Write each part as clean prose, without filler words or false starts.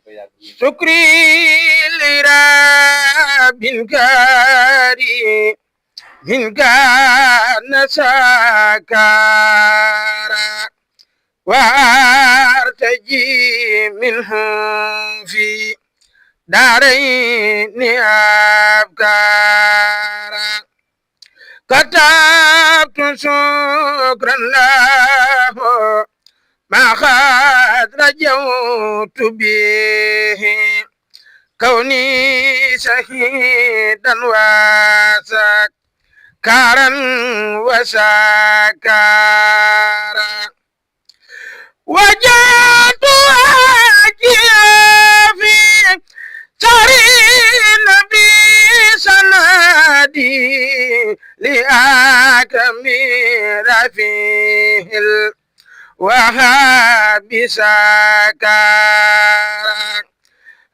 شكري لرب الكريم من كان سكارا وارتجي منه في دارين أبكارا كتبت شكرا له ما قد رجوت به كوني شهيدا وسكارا وسكارا وجدت في سري النبي سنادي لأكمل فيه الوهاب سكارا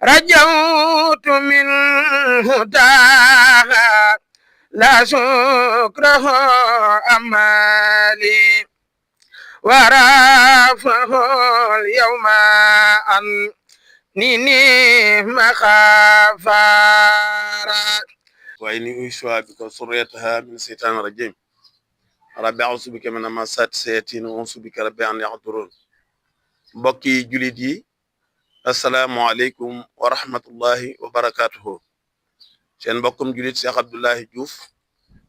رجوت منه داها لا شكره أمالي ورافه اليوم أنني مخافارا وإني أعيذها بك وذريتها من الشيطان الرجيم rabbi a'uuzu bika min hamazaati sayaatiin wa a'uuzu bika rabbi an yahduruun mbokki julit yi asalaamaaleykum wa rahmatullahi wa barakaatuhu seen mbokkum julit Cheikh Abdoulaye Diouf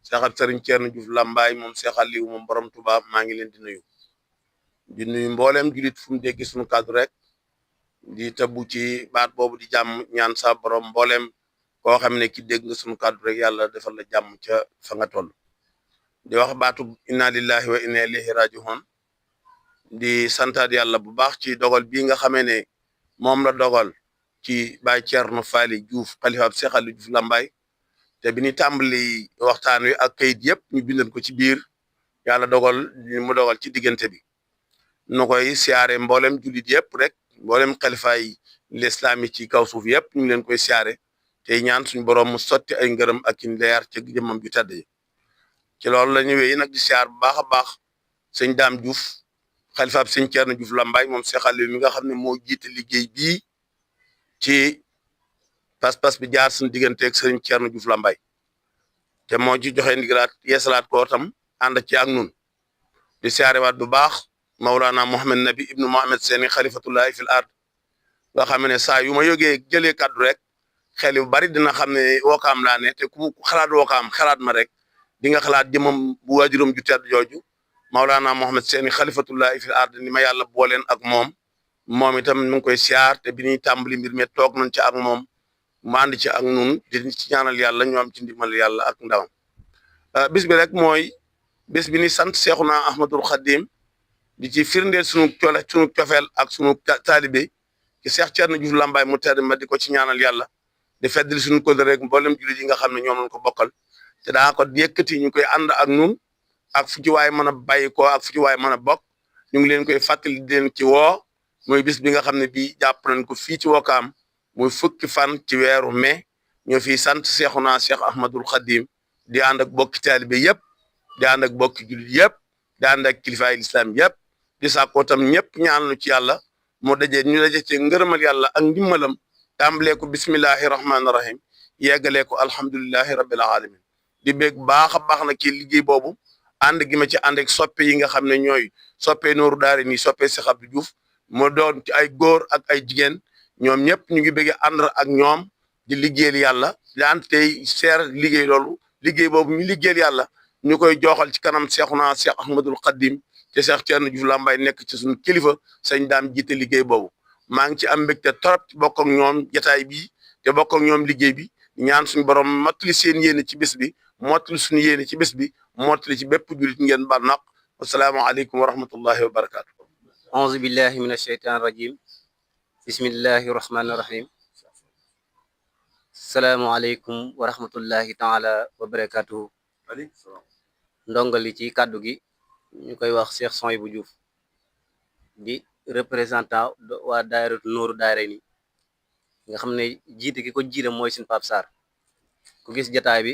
Cheikh Serigne Thierno Diouf Lambaye moom Cheikh Aliou moom borom Touba maa ngi leen di nuyu mboolem julit fu mu dégg suñu kàddu rek di tabbu ci baat boobu di jàmm ñaan sa borom mboolem koo xam ne ki dégg nga suñu kàddu rek yàlla defal la jàmm ca fa nga toll di wax baatu inna lillahi wa inna ilayhi raji'un di santaat yàlla bu baax ci dogal bii nga xamee ne moom la dogal ci Baye Thierno Faly Diouf xalifa Cheikh Aliou Diouf Lambaye te bi ñu tàmbali waxtaan wi ak kayit yëpp ñu bindan ko ci biir yàlla dogal mu dogal ci diggante bi nu koy siyaare mboolem jullit yëpp rek mboolem xalifa yi l'islam yi ci kaw suuf yëpp ñu ngi leen koy siyaare te ñaan suñu borom mu sotti ay ngërëm ak i leer ci jëmmam ju tedd yi ci loolu la ñu wéy nag di siyaar bu baax a baax sëñ Dame Diouf xalifaab sëñ Thierno Diouf Lambaye moom Cheikh Aliou mi nga xam ne moo jiite liggéey bii ci pas-pas bi jaar suñu digganteeg sëñ Thierno Diouf Lambaye te moo ci joxe ndigalaat yeesalaat ko tam ànd ci ak nun di siyaare waat bu baax Maulana Mohamed Nabi ibnu Mohamed Seni xalifatullahi fil ard nga xam ne saa yu ma yógee jëlee kaddu rek xel yu bari dina xam ne wookaam laa ne te ku xalaat wookaam xalaat ma rek di nga xalaat jëmam bu waajuram ju tedd jooju Maulana Mohamed Seni xalifatullahi fil ard ni ma yàlla booleen ak moom itam mu ngi koy siyaar te bi ñuy tàmbali mbir mi toog nañ ci ak moom mu ànd ci ak nun di ci ñaanal yàlla ñu am ci ndimbal yàlla ak ndawam bis bi rek mooy bis bi ni sant Seexuna Ahmadul Xadim di ci firndeel sunu cofeel ak sunu taalibe ci Cheikh Thierno Diouf Lambaye mu tedd ma di ko ci ñaanal yàlla di feddali sunu kóllëre rek mboolem jullit yi nga xam ne ñoom lañ ko bokkal te daa ko yëkkati ñu koy ànd ak nun ak fu ci waay mën a bàyyi ko ak fu ci waay mën a bokk ñu ngi leen koy fàttali di leen ci woo mooy bis bi nga xam ne bii jàpp nañ ko fii ci Wakaam muy fukki fan ci weeru mai ñoo fi sant Seexuna Cheikh Ahmadul Xadim di ànd ak bokki taalibe yëpp di ànd ak bokki jullit yëpp di ànd ak kilifaay lislaam yëpp di sàkkoo tam ñëpp ñaan lu ci yàlla mu ñu daje ci ngërëmal yàlla ak ndimbalam tàmbalee ko bismillahi rahmaani rahim yeggalee ko alhamdulillahi rabbil alamin di bég baax a baax na ci liggéey boobu ànd gi ma ci ànd ak soppe yi nga xam ne ñooy soppe nooru daari nii soppe Cheikh Abdou Diouf moo doon ci ay góor ak ay jigéen ñoom ñëpp ñu ngi bëgg ànd ak ñoom di liggéeyal yàlla di ànd tey seer liggéey loolu liggéey boobu ñu liggéeyal yàlla ñu koy joxal ci kanam Seexuna Cheikh Ahmadul Xadim te Cheikh Thierno Diouf Lambaye nekk ci suñu kilifa sëñ Daam jiite liggéey boobu maa ngi ci am mbégte trop bokk ak ñoom jataay bi te bokk ak ñoom liggéey bi ñaan suñu borom mottali seen yéene ci bés bi mottali suñu yéene ci bés bi mottali ci bépp julit ngeen bal naq asalaamaaleykum wa rahmatullahi wa barakaatu. auzu billahi min asheytaan rajim bismillahi rahmani rahim salaamualeykum wa rahmatullahi taala wa barakatuhu ndongali ci kàddu gi ñu koy wax Cheikh Souhaïbou Diouf di représentant waa daayiratu Nooru Daarayni nga xam ne jiite ki ko jiite mooy suñu Pape Sarr ku gis jataay bi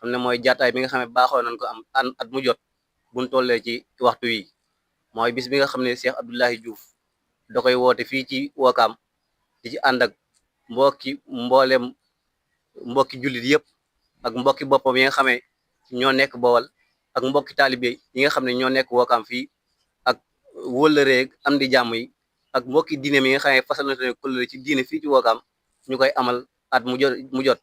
xam ne mooy jataay bi nga xam ne baaxoo nañ ko am at mu jot buñ tollee ci waxtu wi mooy bis bi nga xam ne Cheikh Abdoulaye Diouf da koy woote fii ci Wakaam di ci ànd ak mboolem mbokki jullit yëpp ak mbokki boppam yi nga xamee ñoo nekk Bawol ak mbokki taalibe yi nga xam ne ñoo nekk Wakaam fii ak wóllëreeg am di jàmm yi ak mbokki diine mi nga xam ne fasalante ne kóllëre ci diine fii ci Wakaam ñu koy amal at mu jot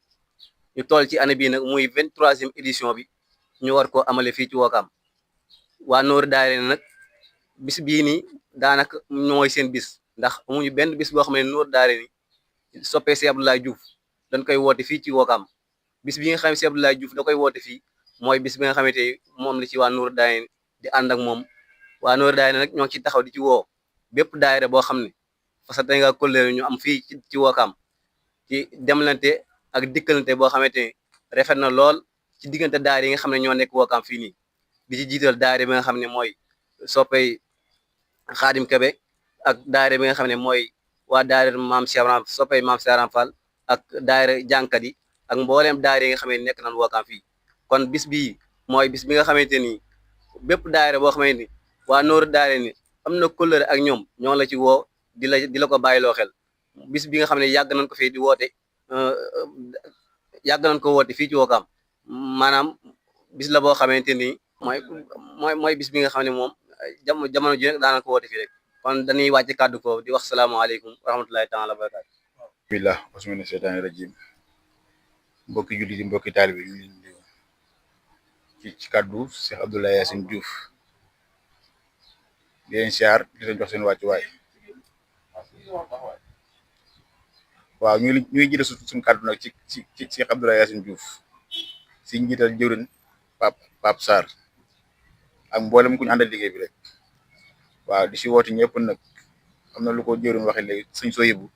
ñu toll ci année bii nag muy 23e édition bi ñu war koo amale fii ci Wakaam waa Nooru Daayira nag bis bii nii daanaka mooy seen bis ndax amuñu benn bis boo xam ne Nooru Daayira ni soppee si Abdoulaye Diouf dañ koy woote fii ci Wakaam bis bi nga xam ne si Abdoulaye Diouf da koy woote fii mooy bis bi nga xamante moom la ci waa Nooru Daayira di ànd ak moom waa Nooru Daayira nag ñoo ngi ci taxaw di ci woo bépp daayira boo xam ne fasate nga kóllëre ñu am fii ci Wakaam ci demlante ak dikkalante boo xamante ne rafet na lool ci diggante daayira yi nga xam ne ñoo nekk Wakaam fii nii di ci jiital daayira bi nga xam ne mooy soppey Xaadim Kebe ak daayira bi nga xam ne mooy waa daayira maam Cheikh Ibra soppey maam Cheikh Ibra Fall ak daayira jànkat yi ak mbooleem daayira yi nga xam ne nekk nañ Wakaam fii kon bis bii mooy bis bi nga xamante ni bépp daayira boo xamante ni waa Nooru Daayira ni am na kóllëre ak ñoom ñoo la ci woo di la ko bàyyiloo xel bis bi nga xam ne yàgg nañ ko fii di woote yàgg nañ ko woote fii ci Wakaam maanaam bis la boo xamante ni mooy bis bi nga xam ne moom jamono ji nag daanañ ko woote fii rek kon dañuy wàcc kàddu ko di wax salaamaaleykum wa rahmatullahi taala wa barakaatu billah asmina seytaani rajim mbokki jullit yi mbokki taalibe yi ñu leen di ci kàddu Cheikh Abdoulaye Yacine Diouf di leen siyaar di leen jox seen wàccuwaay waaw ñuy jiite suñu kàddu nag ci Cheikh Abdoulaye Yacine Diouf si njiital jëwrin Pape Sarr ak mboolem ku ñu àndal liggéey bi rek waaw di si woote ñëpp nag am na lu ko jëwrin waxe léegi suñ soo yëbu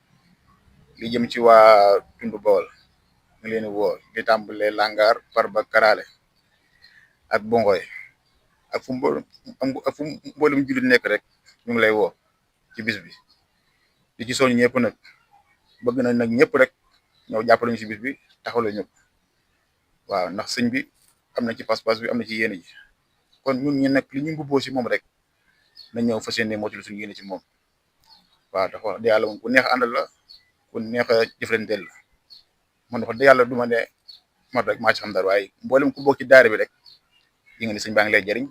li jëm ci waa tundu Bawol nga leen woo di tàmbalee Langar Farba Karale ak Bongoy ak fu mboolem jullit nekk rek ñu ngi lay woo ci bis bi di ci soñ ñëpp nag bëgg nañ nag ñëpp rek ñëw jàppale ñu si bis bi taxawle ñëpp waaw ndax sëñ bi am na ci pas-pas bi am na ci yéene ji kon ñun ñi nag li ñu mbubboo si moom rek nañ ñëw fas yéene motul suñu yéene ci moom waaw dafa wax de yàlla moom ku neex àndal la ku neex a jëflanteel la man wax de yàlla du ma ne man rek maa ci xam dara waaye mboolem ku bokk ci daara bi rek yi nga ni sëñ baa ngi lay jëriñ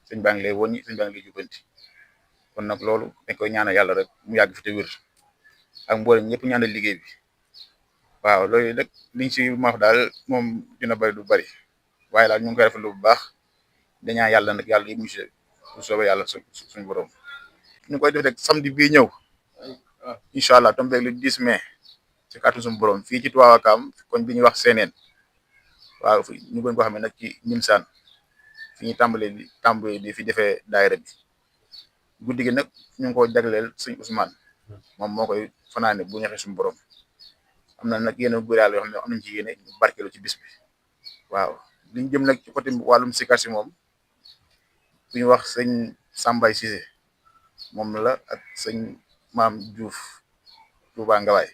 sëñ baa ngi lay woññi sëñ baa ngi lay jubbanti kon nag loolu dañ koy ñaanal yàlla rek mu yàgg fi te wér ak mboolem ñëpp ñaanal liggéey bi waaw loolu nag liñ si ma wax daal moom dina bari du bari waaye daal ñu ngi koy rafetlu bu baax dañaa yàlla nag yàlla yi mu si bu soobee yàlla suñu borom ñu koy def rek samedi bii ñëw incha allah tombeeg le 10 mai ci kàttu suñu borom fii ci Touba Wakaam koñ bi ñuy wax Seeneen waaw ñu gën ko xam ne nag ci Nimsaan fi ñuy tàmbalee di fi defee daayira bi guddi gi nag ñu ngi ko jagleel sëñ Ousmane moom moo koy fanaane bu ñaxee suñu borom am na nag yeneen góor yàlla yoo xam ne am nañ ci yéene barkeelu ci bis bi waaw liñ jëm nag ci côté wàllum sikar si moom bu ñu wax sëñ Sambay Cissé moom la ak sëñ Maam Diouf Touba Ngawaay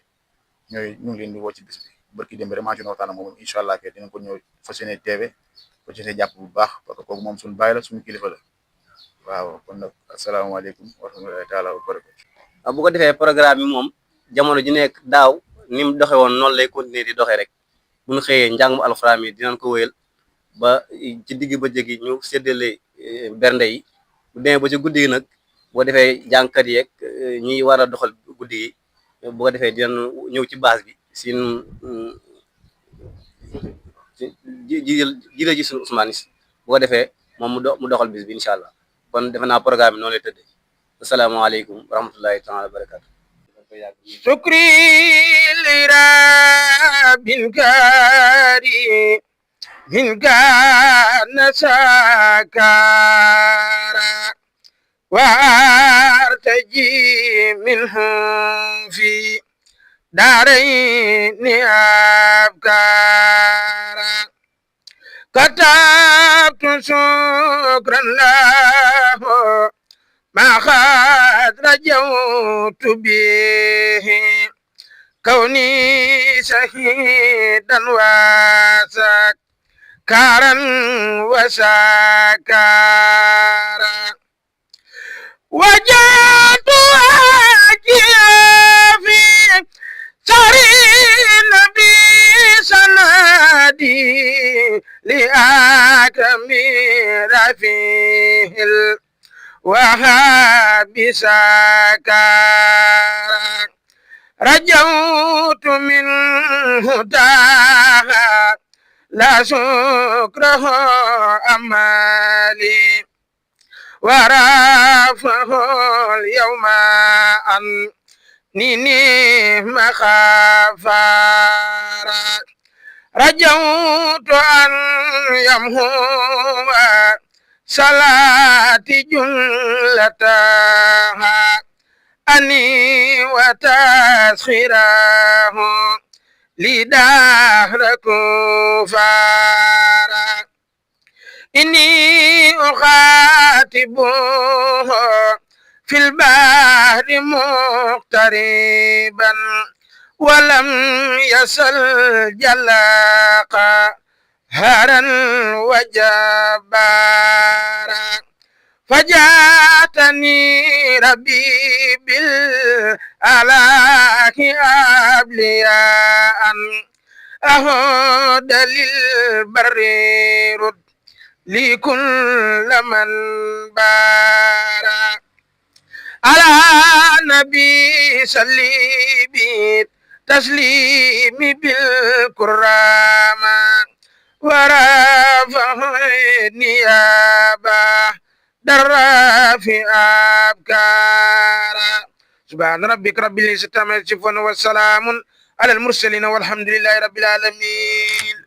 ñu ngi leen di woo ci bis bi barki dem vraiment ci waxtaan ak moom incha allah ke dinañ ko ñëw fas yéene teewe fas yéene jàpp bu baax parce que kooku moom suñu baay la suñu kilifa la waaw kon nag asalaamaaleykum wa rahmatullahi taala wa barakatu bu ko defee programme bi moom jamono ji nekk daaw ni mu doxe woon noonu lay continuer di doxee rek bu ñu xëyee njàngum alxuraan yi dinañ ko wéyal ba ci digg ba jegi ñu séddale bernde yi bu demee ba ci guddi gi nag boo defee jàngkat yeeg ñi war a doxal guddi gi bu ko defee dinañ ñëw ci base bi sin ji suñu Ousmane si bu ko defee moom mu doxal bis bi incha allah kon defe naa programme bi noonu lay tëddee asalaamaaleykum wa rahmatullahi taala wa barakatu شكري لرب الكريم من كان سكارا وارتجي منه في دارين أبكارا كتبت شكرا له ما خاد رجوت به كوني شهيدا وسكارا وشكارا وجدت واجيا في وهاب سكارا رجوت منه داها لا شكره أمالي ورافه اليوم أنني مخافارا رجوت أن يمهو صلاة جلتها أني وتسخيره لدهر كفارا إني أخاطبه في البحر مقتربا ولم يسل جلاقا هرا وجبارا فجاتني ربي بالآلاك أبلياء أهود للبر رد لكل من بارا على نبي سليبي تسليم بالكرامة ورافع النيابة در في أبكارا سبحان ربك رب العزة عما يصفون والسلام على المرسلين والحمد لله رب العالمين.